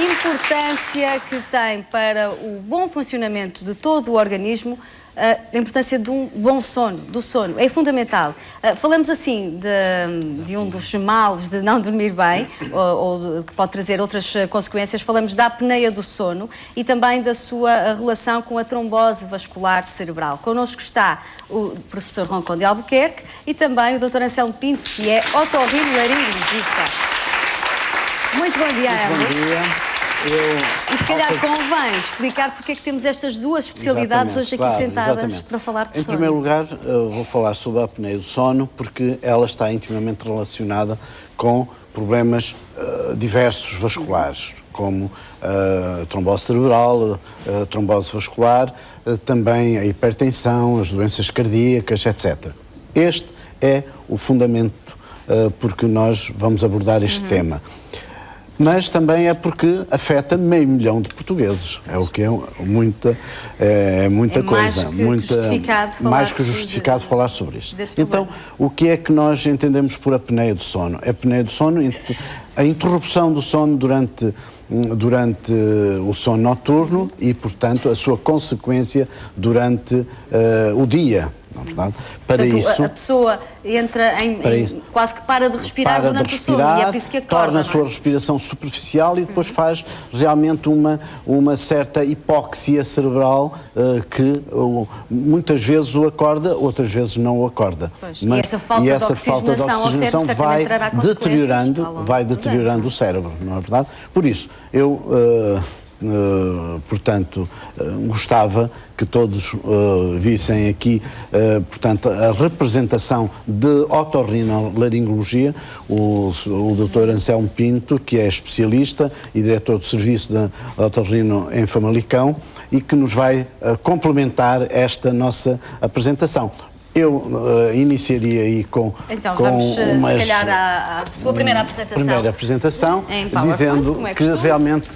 importância que tem para o bom funcionamento de todo o organismo a importância de um bom sono, do sono. É fundamental. Falamos assim de um dos males de não dormir bem, que pode trazer outras consequências. Falamos da apneia do sono e também da sua relação com a trombose vascular cerebral. Connosco está o professor Roncon de Albuquerque e também o Dr. Anselmo Pinto, que é otorrinolaringologista. Muito bom dia a ambos. Bom dia. E se calhar convém explicar porque é que temos estas duas especialidades hoje aqui sentadas para falar de sono. Em primeiro lugar, vou falar sobre a apneia do sono, porque ela está intimamente relacionada com problemas diversos vasculares, como a trombose cerebral, a trombose vascular, também a hipertensão, as doenças cardíacas, etc. Este é o fundamento porque nós vamos abordar este tema. Mas também é porque afeta 500 mil de portugueses. É o que é muita coisa. Mais que justificado falar sobre isto. Então, o que é que nós entendemos por apneia do sono? A apneia do sono, a interrupção do sono durante o sono noturno e, portanto, a sua consequência durante o dia. Não é verdade? Para portanto, isso, a pessoa entra quase que para de respirar durante o sono e é por isso que acorda. Torna a sua respiração superficial e depois faz realmente uma certa hipóxia cerebral que muitas vezes o acorda, outras vezes não o acorda. Pois, e essa falta de oxigenação vai deteriorando o cérebro, não é verdade? Por isso, portanto, gostava que todos vissem aqui, portanto, a representação de otorrinolaringologia, o Dr. Anselmo Pinto, que é especialista e diretor do serviço de otorrino em Famalicão e que nos vai complementar esta nossa apresentação. Eu iniciaria aí com vamos, se calhar, a sua primeira apresentação dizendo que realmente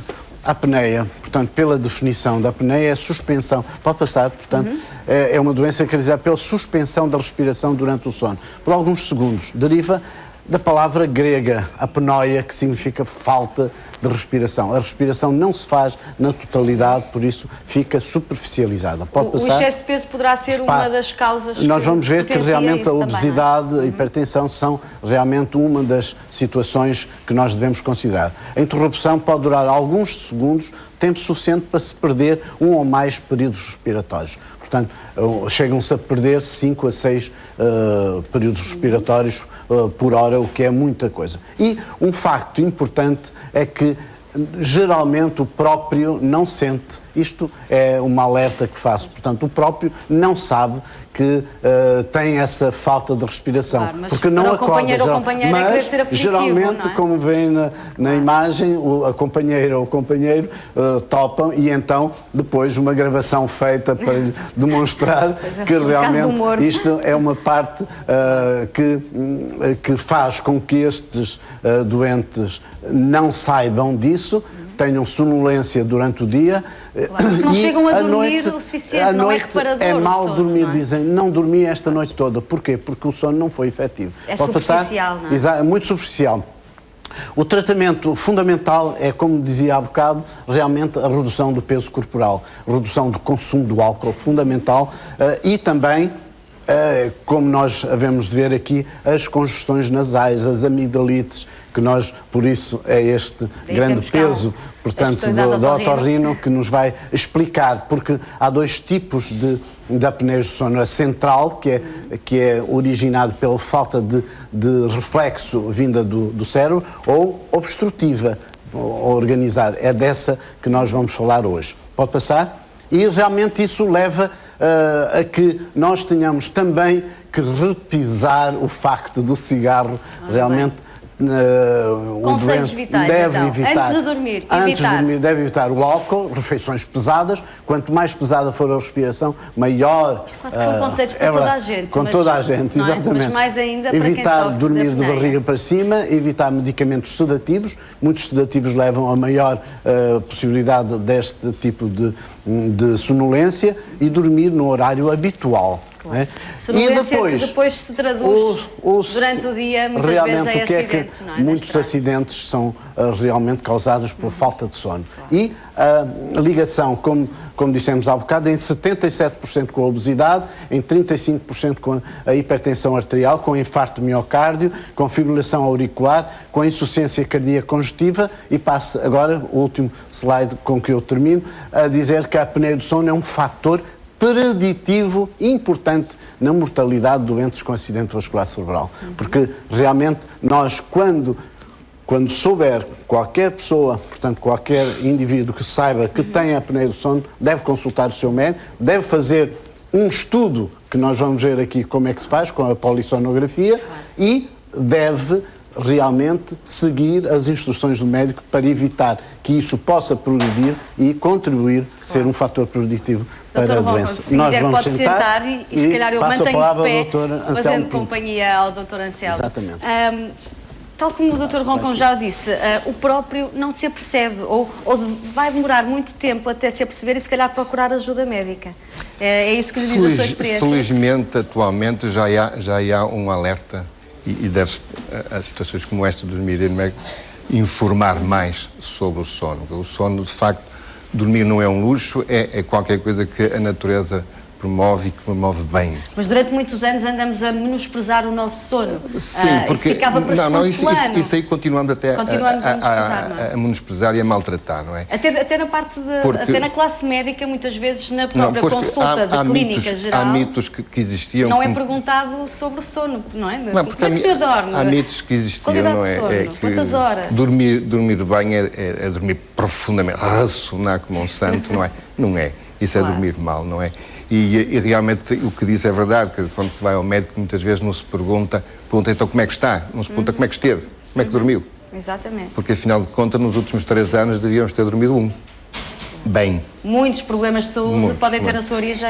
a apneia, portanto, pela definição da apneia, é suspensão. Pode passar, portanto, é uma doença caracterizada pela suspensão da respiração durante o sono. Por alguns segundos. Deriva da palavra grega, apnoia, que significa falta de respiração. A respiração não se faz na totalidade, por isso fica superficializada. Pode passar? O excesso de peso poderá ser uma das causas. Nós vamos ver que realmente a obesidade e a hipertensão são realmente uma das situações que nós devemos considerar. A interrupção pode durar alguns segundos, tempo suficiente para se perder um ou mais períodos respiratórios. Portanto, chegam-se a perder 5 a 6 períodos respiratórios por hora, o que é muita coisa. E um facto importante é que geralmente o próprio não sente. Isto é uma alerta que faço. Portanto, o próprio não sabe que tem essa falta de respiração. Claro, mas porque não o companheiro ou companheira querer ser aflitivo, geralmente, não é? como vem na imagem, a companheira ou o companheiro topam e então depois uma gravação feita para demonstrar que realmente isto é uma parte que faz com que estes doentes não saibam disso, tenham sonolência durante o dia. Claro. Não chegam a dormir o suficiente, não é reparador. É mal sono, dormir, não é? Dizem, não dormi esta noite toda. Porquê? Porque o sono não foi efetivo. É superficial, não é? Exato, é muito superficial. O tratamento fundamental é, como dizia há bocado, realmente a redução do peso corporal, redução do consumo do álcool, fundamental, e também, como nós havemos de ver aqui, as congestões nasais, as amigdalites, que nós, por isso, é este grande peso, portanto, do otorrino que nos vai explicar, porque há dois tipos de apneia do sono. A central, que é originada pela falta de reflexo vinda do cérebro, ou obstrutiva, organizada. É dessa que nós vamos falar hoje. Pode passar? E realmente isso leva a que nós tenhamos também que repisar o facto do cigarro realmente. Conselhos vitais, deve então. evitar, antes de dormir, deve evitar o álcool, refeições pesadas. Quanto mais pesada for a respiração, maior. Isto quase que são conselhos para toda a gente. Toda a gente, exatamente. Mas mais ainda para evitar quem sofre dormir de de barriga para cima, evitar medicamentos sedativos. Muitos sedativos levam a maior possibilidade deste tipo de sonolência e dormir no horário habitual. Né? Sonolência que depois se traduz durante o dia, muitas vezes, em acidentes, não é? Muitos acidentes são realmente causados por falta de sono. E a ligação, como dissemos há bocado, em 77% com a obesidade, em 35% com a hipertensão arterial, com infarto de miocárdio, com fibrilação auricular, com a insuficiência cardíaca congestiva, e passo agora, o último slide com que eu termino, a dizer que a apneia do sono é um fator preditivo importante na mortalidade de doentes com acidente vascular cerebral. Porque realmente nós, quando souber, qualquer pessoa, portanto qualquer indivíduo que saiba que tem apneia do sono, deve consultar o seu médico, deve fazer um estudo, que nós vamos ver aqui como é que se faz, com a polissonografia, e deve realmente seguir as instruções do médico para evitar que isso possa progredir e contribuir a ser um fator preditivo para a doença. Se quiser, pode sentar e se calhar eu mantenho de pé, fazendo Pinto. companhia ao Dr. Anselmo. Exatamente. Tal como o Dr. Roncon já disse, o próprio não se apercebe, ou vai demorar muito tempo até se aperceber e se calhar procurar ajuda médica. É isso que lhe diz a sua experiência? Felizmente, atualmente, já há um alerta e deve-se, a situações como esta dos mídias, informar mais sobre o sono. O sono, de facto, dormir não é um luxo, é qualquer coisa que a natureza promove e que promove bem. Mas durante muitos anos andamos a menosprezar o nosso sono. Sim, porque... Isso ficava para segundo plano. Isso aí continuamos até a menosprezar e a maltratar, não é? Até na parte até na classe médica, muitas vezes, na própria consulta de clínica geral... Há mitos que existiam... Não é perguntado sobre o sono, não é? Não, porque como é que se dorme? Há mitos que existiam, não é? Sono, é que quantas horas? Dormir bem é dormir profundamente, ressonar como um santo, não é? Não é. Isso é dormir mal, não é? E realmente o que diz é verdade, que quando se vai ao médico muitas vezes não se pergunta então como é que está, não se pergunta como é que esteve, como é que dormiu. Exatamente. Porque afinal de contas nos últimos 3 anos devíamos ter dormido bem. Muitos problemas de saúde podem ter a sua origem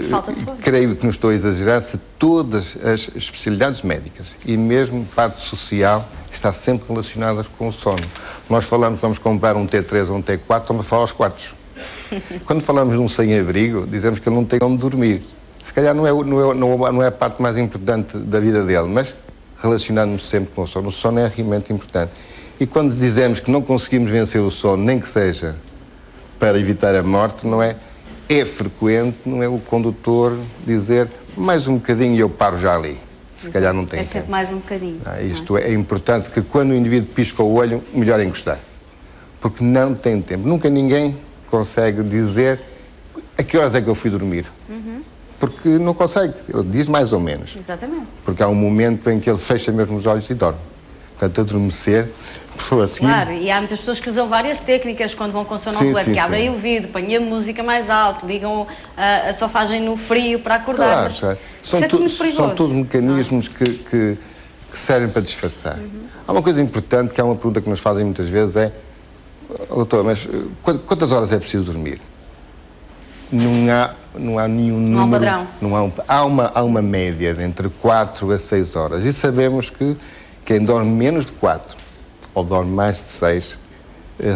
falta de sono. Creio que não estou a exagerar se todas as especialidades médicas e mesmo parte social está sempre relacionada com o sono. Nós falamos, vamos comprar um T3 ou um T4, estamos a falar aos quartos. Quando falamos de um sem-abrigo, dizemos que ele não tem onde dormir. Se calhar não é a parte mais importante da vida dele, mas relacionamos-nos sempre com o sono. O sono é realmente importante. E quando dizemos que não conseguimos vencer o sono, nem que seja para evitar a morte, não é? É frequente, não é, o condutor dizer mais um bocadinho e eu paro já ali. Se calhar não tem tempo. É sempre mais um bocadinho. Isto é importante que quando o indivíduo pisca o olho, melhor é encostar. Porque não tem tempo. Nunca ninguém consegue dizer a que horas é que eu fui dormir. Porque não consegue. Ele diz mais ou menos. Exatamente. Porque há um momento em que ele fecha mesmo os olhos e dorme. Portanto, adormecer, a pessoa a seguir... Claro, e há muitas pessoas que usam várias técnicas quando vão com sonolento, que abrem o vidro, põem a música mais alto, ligam a sofagem no frio para acordar. Claro. São todos mecanismos que servem para disfarçar. Há uma coisa importante, que é uma pergunta que nos fazem muitas vezes, é: doutor, mas quantas horas é preciso dormir? Não há nenhum número. Não há um padrão. Há uma média de entre 4 a 6 horas. E sabemos que quem dorme menos de 4 ou dorme mais de 6,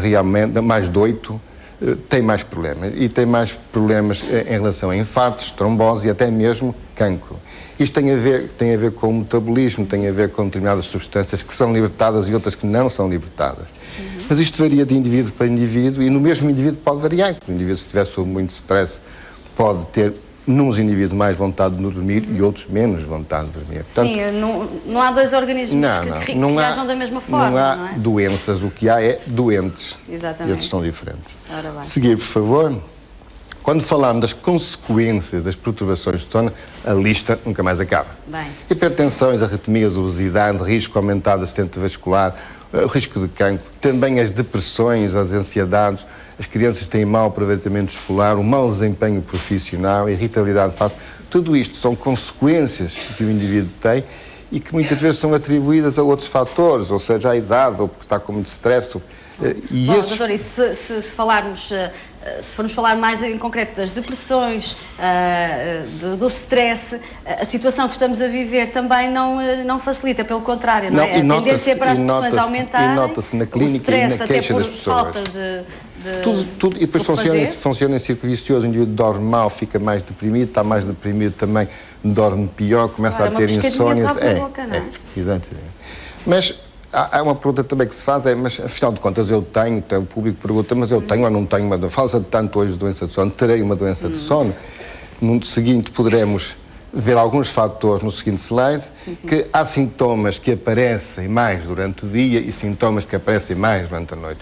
realmente, mais de 8, tem mais problemas. E tem mais problemas em relação a infartos, trombose e até mesmo cancro. Isto tem a ver com o metabolismo, tem a ver com determinadas substâncias que são libertadas e outras que não são libertadas. Mas isto varia de indivíduo para indivíduo e no mesmo indivíduo pode variar. O indivíduo, se estiver sob muito stress, pode ter, nos indivíduos, mais vontade de dormir e outros menos vontade de dormir. Portanto, sim, não há dois organismos que reajam da mesma forma, não há doenças, o que há é doentes. Exatamente. E outros são diferentes. Ora bem. Seguir, por favor. Quando falamos das consequências das perturbações de sono, a lista nunca mais acaba. Bem. Hipertensões, arritmias, obesidade, risco aumentado de acidente vascular, o risco de cancro, também as depressões, as ansiedades, as crianças têm mau aproveitamento escolar, o mau desempenho profissional, a irritabilidade fácil. Tudo isto são consequências que o indivíduo tem e que muitas vezes são atribuídas a outros fatores, ou seja, à idade, ou porque está com muito stress. Bom, doutor, e se formos falar mais em concreto das depressões, do stress, a situação que estamos a viver também não facilita, pelo contrário, não é? A tendência para as depressões aumentarem, e nota-se na clínica e na queixa das pessoas. Falta de Tudo, e depois do que fazer? funciona em círculo vicioso. O indivíduo dorme mal, fica mais deprimido, está mais deprimido também, dorme pior, começa a ter insónias. Exatamente. Mas há uma pergunta também que se faz, mas afinal de contas o público pergunta, mas eu tenho ou não tenho uma doença? Fala-se tanto hoje de doença de sono, terei uma doença de sono? No seguinte poderemos ver alguns fatores no seguinte slide, que há sintomas que aparecem mais durante o dia e sintomas que aparecem mais durante a noite.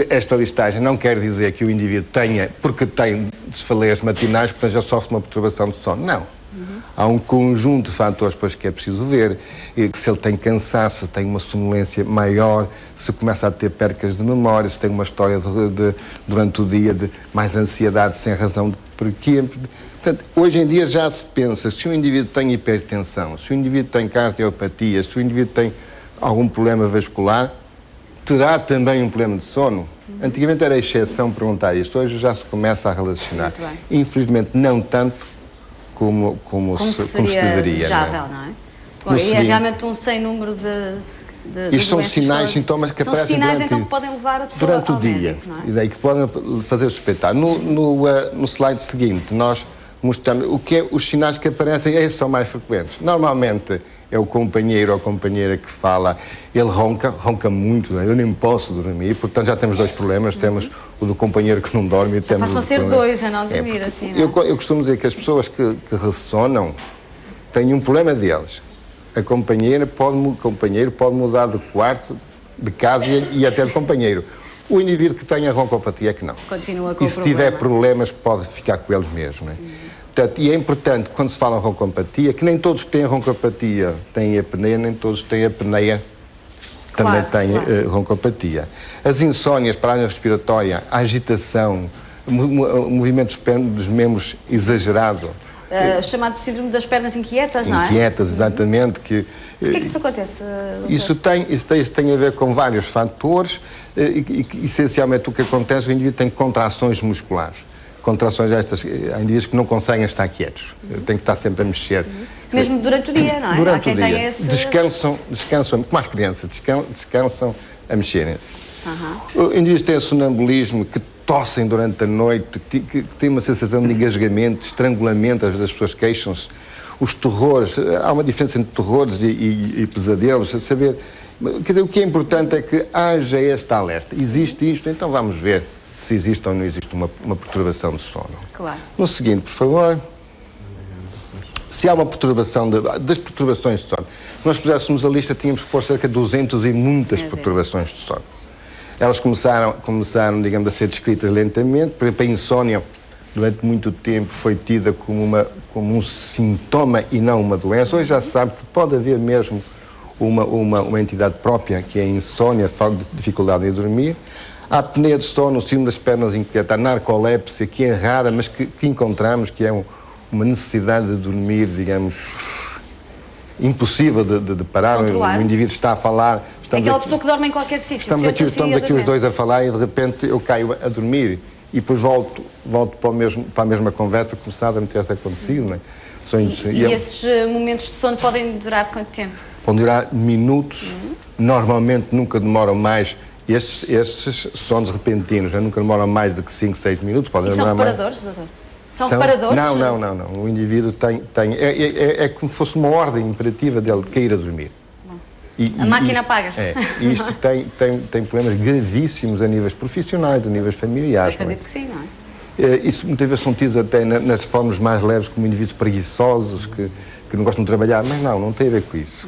Esta listagem não quer dizer que o indivíduo tenha, porque tem desfaleios matinais, portanto já sofre uma perturbação de sono. Não. Há um conjunto de fatores depois que é preciso ver, que se ele tem cansaço, se tem uma sonolência maior, se começa a ter percas de memória, se tem uma história durante o dia de mais ansiedade sem razão de porquê. Portanto, hoje em dia já se pensa, se o indivíduo tem hipertensão, se o indivíduo tem cardiopatia, se o indivíduo tem algum problema vascular, terá também um problema de sono? Antigamente era exceção perguntar isto, hoje já se começa a relacionar. Infelizmente não tanto como se deveria. Desejável, não é? Bom, e é realmente um sem número de isto são sinais, sintomas que aparecem sinais então que podem levar a pessoa durante ao o dia, médico, não é? E daí que podem fazer suspeitar. No slide seguinte, nós mostramos o que é os sinais que aparecem, esses são mais frequentes. Normalmente é o companheiro ou a companheira que fala, ele ronca muito, eu nem posso dormir, portanto já temos dois problemas, temos o do companheiro que não dorme e temos passam a ser dois a não dormir, assim, não é? Eu costumo dizer que as pessoas que ressonam têm um problema deles. O companheiro pode mudar de quarto, de casa e até de companheiro. O indivíduo que tem a roncopatia é que não. Continua com e se tiver problemas, pode ficar com eles mesmo, não é? Portanto, e é importante, quando se fala em roncopatia, que nem todos que têm roncopatia têm apneia, nem todos que têm apneia também têm roncopatia. As insónias, paragem respiratória, a agitação, movimentos dos membros exagerado. Chamado síndrome das pernas inquietas, não é? Inquietas, exatamente. Porquê é que isso acontece, doutor? Isso tem a ver com vários fatores e essencialmente o que acontece, o indivíduo tem contrações musculares. Contrações estas, há indivíduos que não conseguem estar quietos, têm que estar sempre a mexer. Mesmo durante o dia, não é? Durante o dia. Tem esse... Descansam, como as crianças, descansam a mexerem-se. Indivíduos têm sonambulismo, que tossem durante a noite, que têm uma sensação de engasgamento, de estrangulamento, às vezes as pessoas queixam-se. Os terrores, há uma diferença entre terrores e pesadelos, saber... Quer dizer, o que é importante é que haja este alerta. Existe isto, então vamos ver se existe ou não existe uma perturbação de sono. Claro. No seguinte, por favor, se há uma perturbação das perturbações de sono, se nós puséssemos a lista, tínhamos que pôr cerca de 200 e muitas perturbações de sono. Elas começaram, digamos, a ser descritas lentamente. Por exemplo, a insónia, durante muito tempo, foi tida como um sintoma e não uma doença. Hoje já se sabe que pode haver mesmo uma entidade própria, que é a insónia, falta de dificuldade em dormir. A apneia de sono, o síndrome das pernas inquietas, a narcolepsia, que é rara, mas que encontramos, que é uma necessidade de dormir, digamos, impossível de parar. O indivíduo está a falar... É aquela pessoa que dorme em qualquer sítio. Estamos aqui os dois a falar e de repente eu caio a dormir e depois volto para a mesma conversa como se nada me tivesse acontecido. Não é? E esses momentos de sono podem durar quanto tempo? Podem durar minutos, normalmente nunca demoram mais. Esses sonos repentinos nunca demoram mais de 5, 6 minutos. Podem são reparadores, doutor? São reparadores? Não. O indivíduo tem é como se fosse uma ordem imperativa dele cair a dormir. A máquina apaga-se. Isto tem problemas gravíssimos a níveis profissionais, a níveis familiares. Acredito que sim, não é? Isso muitas vezes são tidos até nas formas mais leves como indivíduos preguiçosos, que não gostam de trabalhar, mas não tem a ver com isso.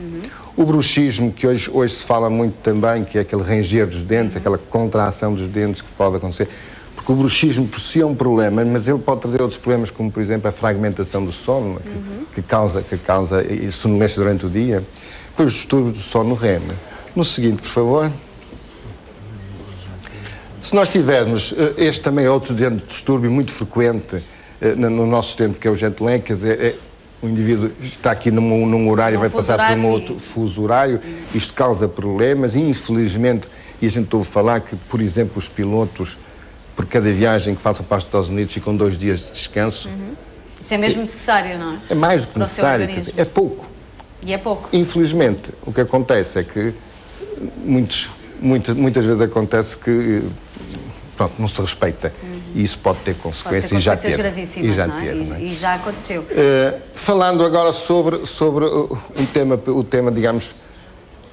O bruxismo, que hoje se fala muito também, que é aquele ranger dos dentes, aquela contração dos dentes que pode acontecer, porque o bruxismo por si é um problema, mas ele pode trazer outros problemas, como por exemplo a fragmentação do sono, que causa sonolência durante o dia. Depois os distúrbios do sono REM. No seguinte, por favor. Se nós tivermos, este também é outro distúrbio muito frequente no nosso sistema, que é o jet lag, quer dizer, o indivíduo está aqui num horário e vai passar por um outro fuso horário, isto causa problemas e infelizmente, e a gente ouve falar que, por exemplo, os pilotos, por cada viagem que façam para os Estados Unidos, ficam 2 dias de descanso. Isso é mesmo necessário, não é? É mais do que necessário, é pouco. E é pouco. Infelizmente, o que acontece é que muitas vezes acontece que pronto, não se respeita. E isso pode ter consequências, pode ter consequências gravíssimas, não é? E já aconteceu. Falando agora sobre o tema, digamos,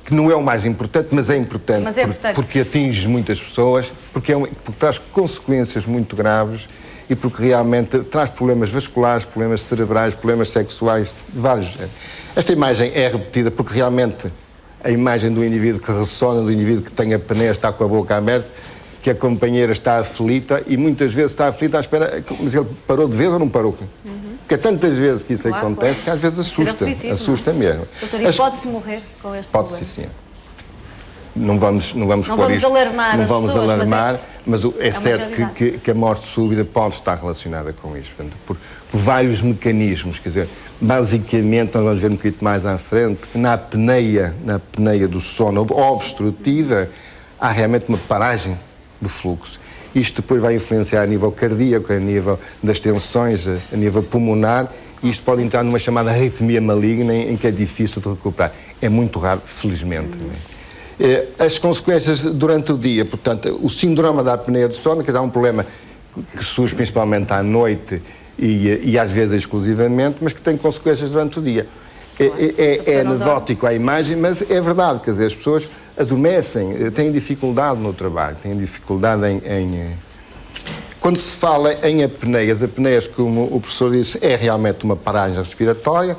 que não é o mais importante, mas é importante, porque atinge muitas pessoas, porque traz consequências muito graves e porque realmente traz problemas vasculares, problemas cerebrais, problemas sexuais, de vários géneros. Esta imagem é repetida porque realmente a imagem do indivíduo que ressona, do indivíduo que tem a apneia, está com a boca aberta, que a companheira está aflita e muitas vezes está aflita à espera, mas ele parou de vez ou não parou? Porque é tantas vezes que isso acontece que às vezes assusta mesmo. Doutor, e pode-se morrer com este problema? Pode, sim, senhor. Não vamos pôr isto, alarmar não vamos pessoas, alarmar, mas é certo que a morte súbita pode estar relacionada com isto, portanto, por vários mecanismos, quer dizer, basicamente, nós vamos ver um bocadinho mais à frente, que na apneia do sono obstrutiva, há realmente uma paragem do fluxo. Isto depois vai influenciar a nível cardíaco, a nível das tensões, a nível pulmonar, e isto pode entrar numa chamada arritmia maligna em que é difícil de recuperar. É muito raro, felizmente. As consequências durante o dia, portanto, o síndrome da apneia do sono, que é um problema que surge principalmente à noite e às vezes exclusivamente, mas que tem consequências durante o dia. É anedótico a imagem, mas é verdade, quer dizer, as pessoas adormecem, têm dificuldade no trabalho, têm dificuldade em... Quando se fala em apneias, como o professor disse, é realmente uma paragem respiratória,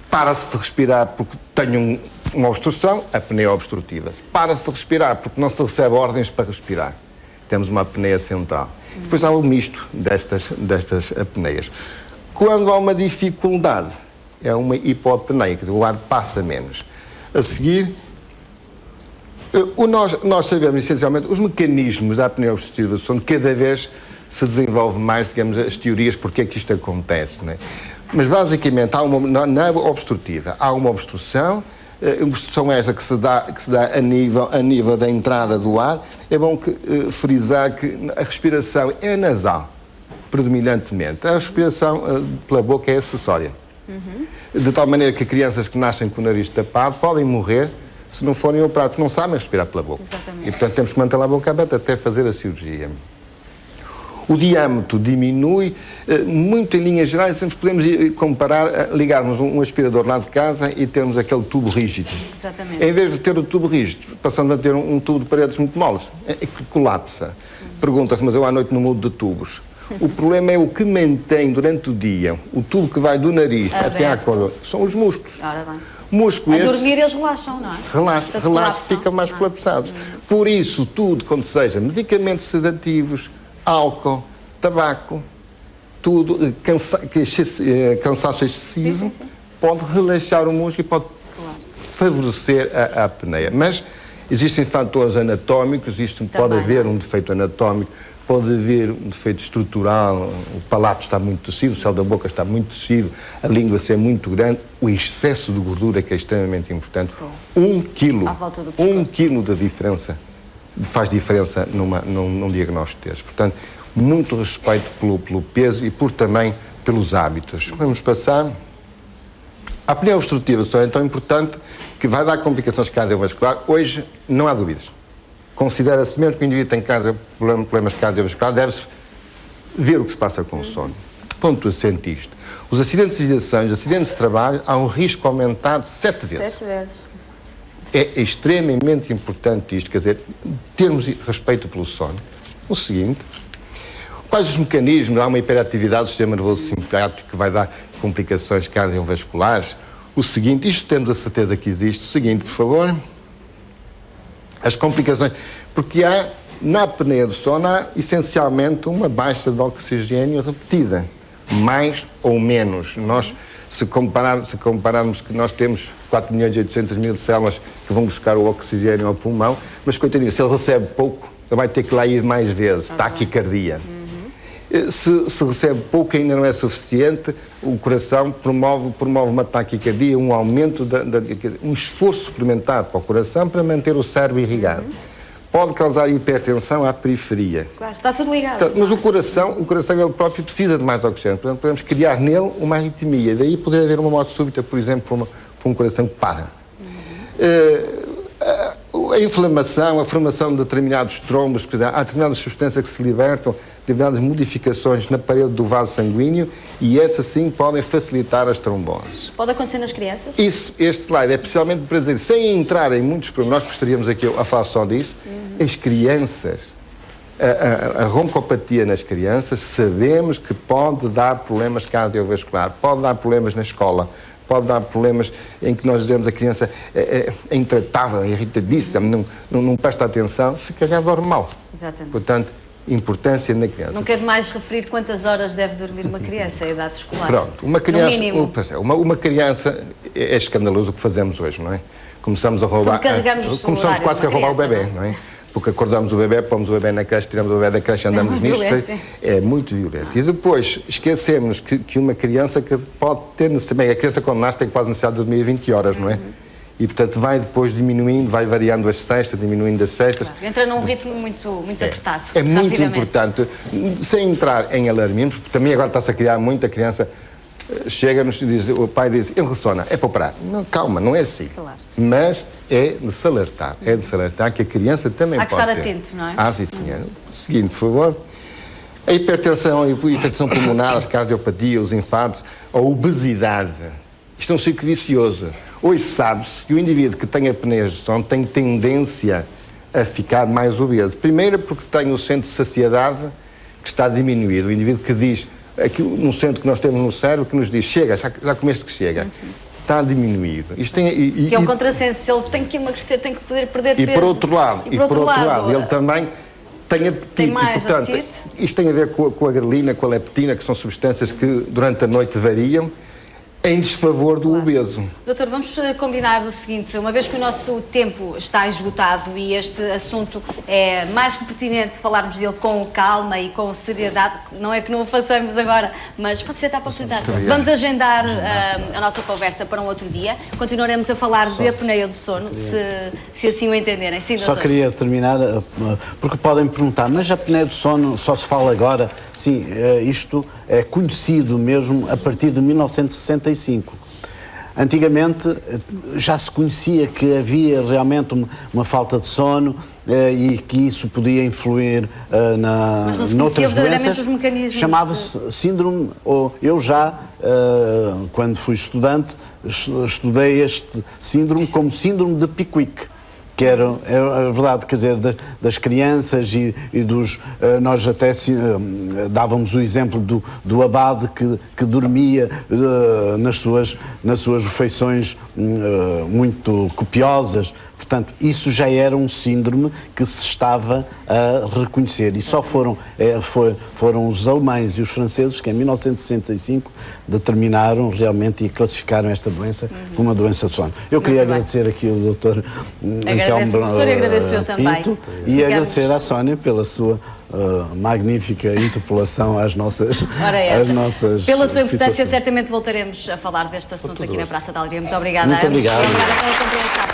para-se de respirar porque tem uma obstrução, apneia obstrutiva. Para-se de respirar porque não se recebe ordens para respirar. Temos uma apneia central. Depois há o misto destas apneias. Quando há uma dificuldade, é uma hipoapneia, quer dizer, o ar passa menos. A seguir, nós sabemos essencialmente os mecanismos da apneia obstrutiva do sono, cada vez se desenvolve mais, digamos, as teorias porque é que isto acontece, não é? Mas basicamente, na obstrutiva, há uma obstrução esta que se dá a nível da entrada do ar. É bom frisar que a respiração é nasal, predominantemente. A respiração pela boca é acessória. De tal maneira que crianças que nascem com o nariz tapado podem morrer se não forem operados, porque não sabem respirar pela boca. Exatamente. E, portanto, temos que manter a boca aberta até fazer a cirurgia. O diâmetro diminui, muito em linhas gerais, sempre podemos comparar, ligarmos um aspirador lá de casa e termos aquele tubo rígido. Exatamente. Em vez de ter o tubo rígido, passando a ter um tubo de paredes muito moles, que colapsa. Pergunta-se, mas eu à noite não mudo de tubos. O problema é o que mantém durante o dia o tubo que vai do nariz até à coroa. São os músculos. Ora bem. Músculos. A dormir eles relaxam, não é? Relaxam, ficam mais colapsados. Por isso, tudo, quando seja medicamentos sedativos, álcool, tabaco, tudo, cansaço excessivo, pode relaxar o músculo e pode favorecer a apneia. Mas existem fatores anatómicos, pode haver um defeito anatómico, pode haver um defeito estrutural, o palato está muito descido, o céu da boca está muito descido, a língua ser muito grande, o excesso de gordura que é extremamente importante. 1 quilo da diferença faz diferença num diagnóstico deste. Portanto, muito respeito pelo peso e também pelos hábitos. Vamos passar. A apneia obstrutiva é tão importante que vai dar complicações cardiovasculares. Hoje não há dúvidas. Considera-se mesmo que o indivíduo tem problemas cardiovasculares, deve-se ver o que se passa com o sono. Ponto assente isto. Os acidentes de aviação, os acidentes de trabalho, há um risco aumentado 7 vezes. 7 vezes. É extremamente importante isto, quer dizer, termos respeito pelo sono. O seguinte, quais os mecanismos? Há uma hiperatividade do sistema nervoso simpático que vai dar complicações cardiovasculares. O seguinte, isto temos a certeza que existe. O seguinte, por favor, as complicações, porque na apneia do sono há essencialmente uma baixa de oxigênio repetida, mais ou menos. Nós, se compararmos que nós temos 4.800.000 células que vão buscar o oxigênio ao pulmão, mas coitadinho, se ele recebe pouco, ele vai ter que lá ir mais vezes, taquicardia. Se recebe pouco ainda não é suficiente, o coração promove uma taquicardia, um aumento, um esforço suplementar para o coração para manter o cérebro irrigado. Pode causar hipertensão à periferia. Claro, está tudo ligado. Então, mas o coração ele próprio precisa de mais oxigênio. Portanto, podemos criar nele uma arritmia. Daí poderia haver uma morte súbita, por exemplo, por um coração que para. A A inflamação, a formação de determinados trombos, há determinadas substâncias que se libertam, determinadas modificações na parede do vaso sanguíneo e essas sim podem facilitar as tromboses. Pode acontecer nas crianças? Este slide é especialmente para dizer, sem entrar em muitos problemas, nós gostaríamos aqui a falar só disso, as crianças, a roncopatia nas crianças, sabemos que pode dar problemas cardiovasculares, pode dar problemas na escola, pode dar problemas em que nós dizemos a criança é intratável, é irritadíssima, não presta atenção, se calhar dorme mal. Exatamente. Portanto, importância na criança. Não quero mais referir quantas horas deve dormir uma criança a idade escolar. Pronto, uma criança, no mínimo. Uma criança é escandaloso o que fazemos hoje, não é? Começamos a roubar, começamos quase que a roubar o bebê, não é? Porque acordamos o bebê, pomos o bebê na creche, tiramos o bebê da creche, andamos nisto, é muito violento. E depois esquecemos que uma criança que pode ter necessidade, a criança quando nasce tem quase necessidade de dormir 20 horas, não é? E, portanto, vai depois diminuindo, vai variando as cestas, diminuindo as cestas. Claro. Entra num ritmo muito apertado. É muito importante, sem entrar em alarmismos, porque também agora está-se a criar muita criança, chega-nos e diz, o pai diz, ele ressona, é para operar. Não, calma, não é assim. Claro. Mas é de se alertar que a criança também pode ter. Há que estar atento, não é? Ah, sim, senhor. Seguinte, por favor. A hipertensão, a hipertensão pulmonar, a cardiopatia, os infartos, a obesidade. Isto é um ciclo vicioso. Hoje sabe-se que o indivíduo que tem apneia de sono tem tendência a ficar mais obeso. Primeiro porque tem o centro de saciedade que está diminuído. O indivíduo que diz, aqui no centro que nós temos no cérebro, que nos diz, chega, já comeste que chega. Está diminuído. Isto tem, que é um contrassenso. Se ele tem que emagrecer, tem que poder perder peso. E por outro lado, ele também tem apetite. Tem mais e, portanto, apetite. Isto tem a ver com a grelina, com a leptina, que são substâncias que durante a noite variam, em desfavor do obeso. Doutor, vamos combinar o seguinte, uma vez que o nosso tempo está esgotado e este assunto é mais que pertinente falarmos dele com calma e com seriedade, não é que não o façamos agora, mas pode ser para a oportunidade. Vamos agendar a nossa conversa para um outro dia. Continuaremos a falar de apneia do sono, se assim o entenderem. Sim, doutor. Só queria terminar, porque podem perguntar, mas a apneia do sono só se fala agora? Sim, isto é conhecido mesmo a partir de 1965. Antigamente já se conhecia que havia realmente uma falta de sono e que isso podia influir noutras doenças. Chamava-se síndrome, ou eu já, quando fui estudante, estudei este síndrome como síndrome de Pickwick. Que era verdade, quer dizer, das crianças e dos... Nós até dávamos o exemplo do abade que dormia nas suas refeições muito copiosas. Portanto, isso já era um síndrome que se estava a reconhecer. E só foram os alemães e os franceses que em 1965 determinaram realmente e classificaram esta doença como uma doença de sono. Eu queria agradecer aqui ao doutor Agradeço ao professor e agradeço eu também. Pinto, e agradecer à Sónia pela sua magnífica interpelação às nossas Pela sua importância, situações. certamente voltaremos a falar deste assunto aqui na Praça da Alegria. Muito obrigada. Muito obrigado. Obrigada pela compreensão.